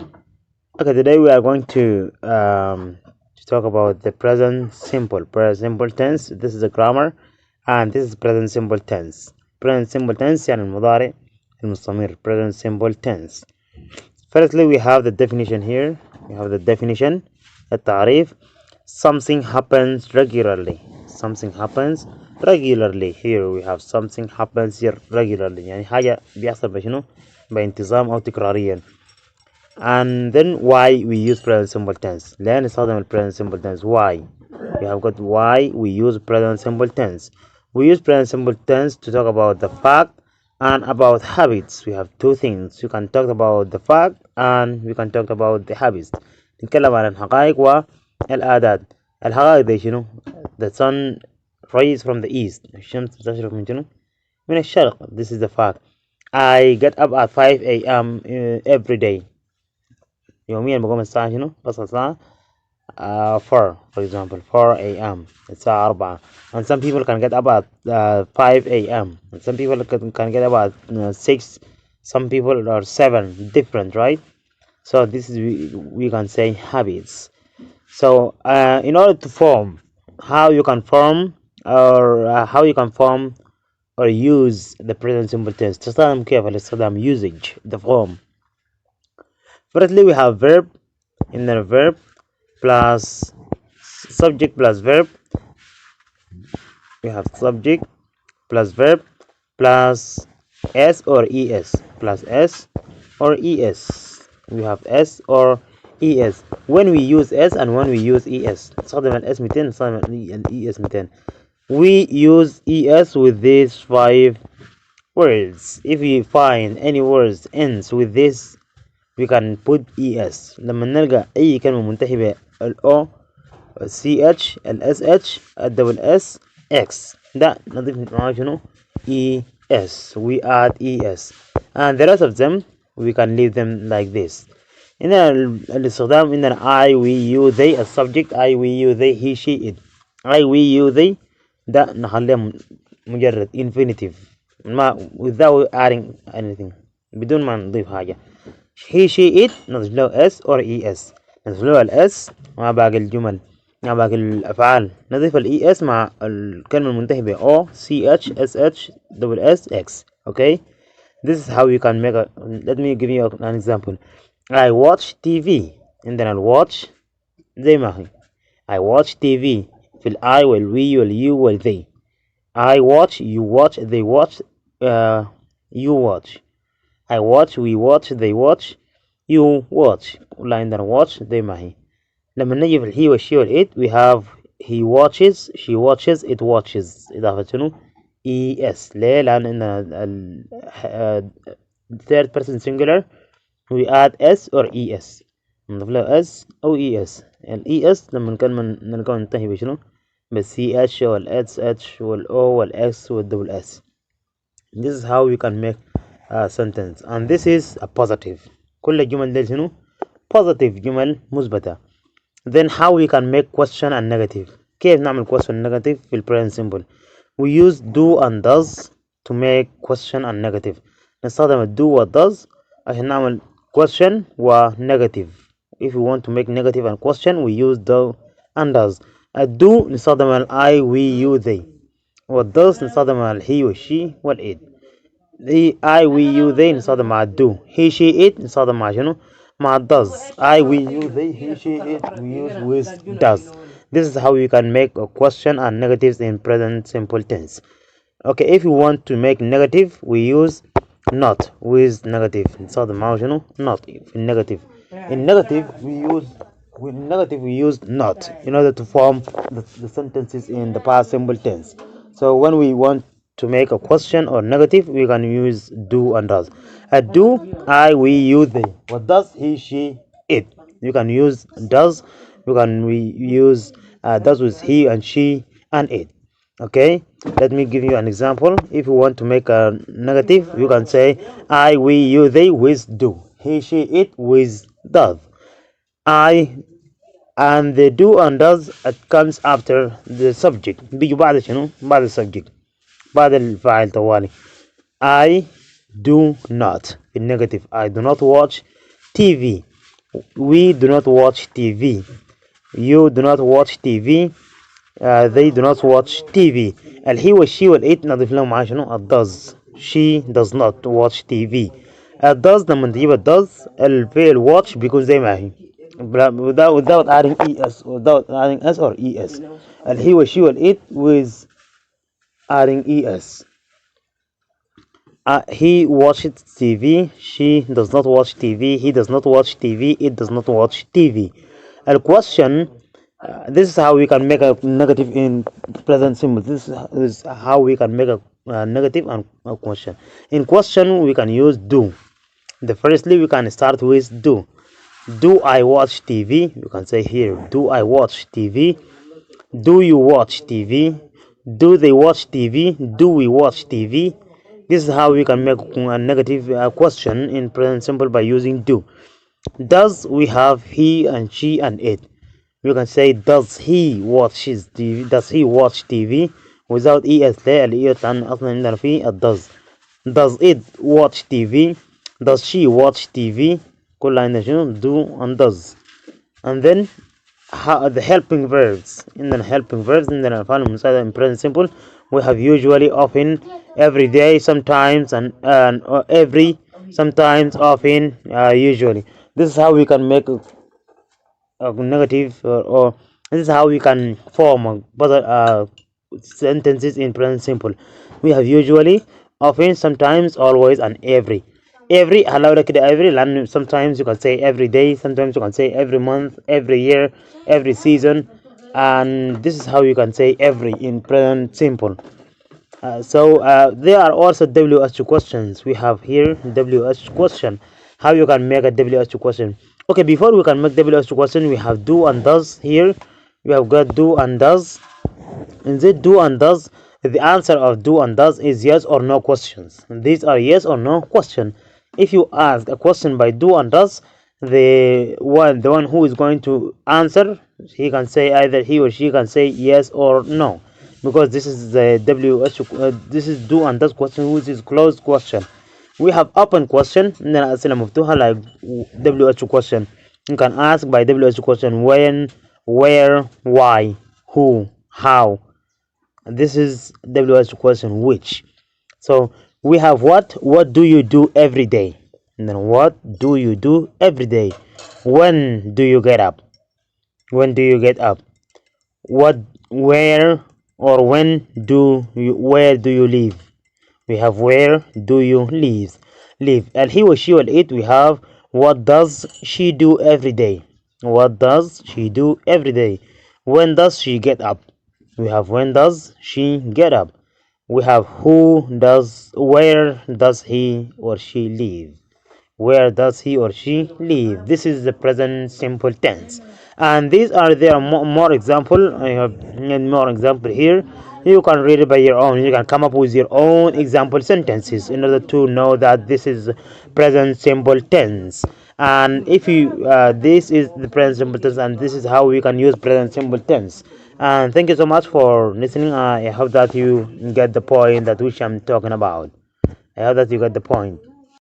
Okay, today we are going to talk about the present simple. Present simple tense. This is a grammar, and this is present simple tense. Present simple tense يعني المضارع المستمر. Present simple tense. Firstly, we have the definition here. We have the definition. التعريف. Something happens regularly. Something happens regularly. Here we have something happens here regularly. يعني حاجة بيحصل بشنو؟ بانتظام أو تكراريا. And then why we use present simple tense. ليه نستخدم present simple tense. Why we have got why we use present simple tense. We use present simple tense to talk about the fact and about habits. We have two things. You can talk about the fact and we can talk about the habits. نتكلم عن الحقائق والعادات. الحقائق دي شنو؟ The sun rises from the east. الشمس تشرق من شنو؟ من الشرق. This is the fact. I get up at 5 a.m. Every day. يوميا بقوم الساعة شنو؟ بصحى الساعة 4 for example 4 a.m. الساعة 4 and some people can get up at 5 a.m. and some people can get up at 6, some people are 7, different, right? So this is we can say habits. So in order to form, how you can form or use the present simple tense. تستخدم كيف الاستخدام usage the form. Firstly, we have verb in the verb plus subject plus verb. We have subject plus verb plus s or es plus s or es. We have s or es. When we use s and when we use es, نستخدم الاس 200 نستخدم الاس 200. We use es with these 5 words. If we find any words ends with this, we can put es. لما نلقى اي كلمة منتهية ب o CH SH S X ده نضيف معاه شنو ES. We add ES and the rest of them we can leave them like this. هنا الاستخدام عندنا I we you they السبجكت I we you they he she it. I we you they ده نخليه مجرد infinitive ما without adding anything بدون ما نضيف حاجة. he she it نضيف له S or ES. نضيف له الاس مع باقي الجمل مع باقي الأفعال. نضيف ال ES مع الكلمة المنتهية ب O CH SH SX. Okay, this is how you can make a. Let me give you an example. I watch TV. عندنا ال watch زي ما هي. I watch TV في ال I وال we وال you وال they. I watch, you watch, they watch, you watch. I watch, we watch, they watch, you watch. ولا عندنا watch زي ما هي. لما نجي في الهي والشي والإت we have he watches, she watches, it watches. إضافة شنو؟ ES. ليه؟ لأن عندنا third person singular we add S or ES. نضيف له S أو ES. ال ES لما نلقاه ننتهي بشنو؟ بال CH وال SH وال O وال X وال S. This is how we can make a sentence and this is a positive. كل الجمل دي شنو؟ positive جمل مثبتة. Then how we can make question and negative. كيف نعمل question and negative في present simple. We use do and does to make question and negative. نستخدم do و does عشان نعمل question و negative. If we want to make negative and question we use do and does. do نستخدم ال I we you they. و does نستخدم ال he و she وال it. the I we you they نستخدم مع do. he she it نستخدم مع شنو؟ مع does. I we you they he she it we use with does. This is how you can make a question and negatives in present simple tense. Okay, if you want to make negative we use not with negative. نستخدم معه شنو؟ not في negative. In negative we use not in order to form the sentences in the past simple tense. So when we want to make a question or negative we can use do and does. Do I we you they. What does he she it. You can use does. We use does with he and she and it. Okay, let me give you an example. If you want to make a negative you can say I we you they with do. He she it with does. I and the do and does it comes after the subject. بيجي بعد شنو؟ بعد السبجكت بعد الفاعل طوالي. I do not in negative. I do not watch TV. We do not watch TV. You do not watch TV. They do not watch TV. الهي والشي والإيت نضيف لهم معاه شنو الدز. She does not watch TV. الدز لما نجيب الدز الفعل watch بيكون زي ما هي without adding s or es. الهي والشي والإيت with adding es. He watched TV. She does not watch TV. He does not watch TV. It does not watch TV. A question. This is how we can make a negative in present simple. This is how we can make a negative and a question. In question, we can use do. Firstly, we can start with do. Do I watch TV? You can say here. Do I watch TV? Do you watch TV? Do they watch TV? Do we watch TV? This is how we can make a negative question in present simple by using do. Does we have he and she and it. You can say does he watches TV. Does he watch TV without es لا الايت لان اصلا عندنا فيه does. Does it watch TV? Does she watch TV? كل عندنا شنو do and does. And then the helping verbs. In the helping verbs in the الأفعال المساعدة in present simple we have usually, often, every day, sometimes, and every, sometimes, often, usually. This is how we can make a negative or this is how we can form sentences in present simple. We have usually, often, sometimes, always, and every. Every هلا كده every لأن sometimes you can say every day, sometimes you can say every month, every year, every season, and this is how you can say every in present simple. So there are also WH questions. We have here WH question. How you can make a WH question? Okay, before we can make WH question, we have do and does here. We have got do and does. In the do and does, the answer of do and does is yes or no questions. These are yes or no question. If you ask a question by do and does, the one who is going to answer, he can say either he or she can say yes or no, because this is the this is do and does question, which is closed question. We have open question عندنا أسئلة مفتوحة like WH question. You can ask by WH question when, where, why, who, how. This is WH question which. So we have what do you do every day, and then what do you do every day. When do you get up? When do you get up? What, where, or where do you live? We have where do you live. And he or she or it, we have what does she do every day. What does she do every day? When does she get up? We have when does she get up. We have where does he or she live. Where does he or she live? This is the present simple tense, and these are there more example. I have more example here. You can read it by your own. You can come up with your own example sentences in order to know that this is present simple tense. And if you this is the present simple tense, and this is how we can use present simple tense. And thank you so much for listening. I hope that you get the point that which I'm talking about. I hope that you get the point.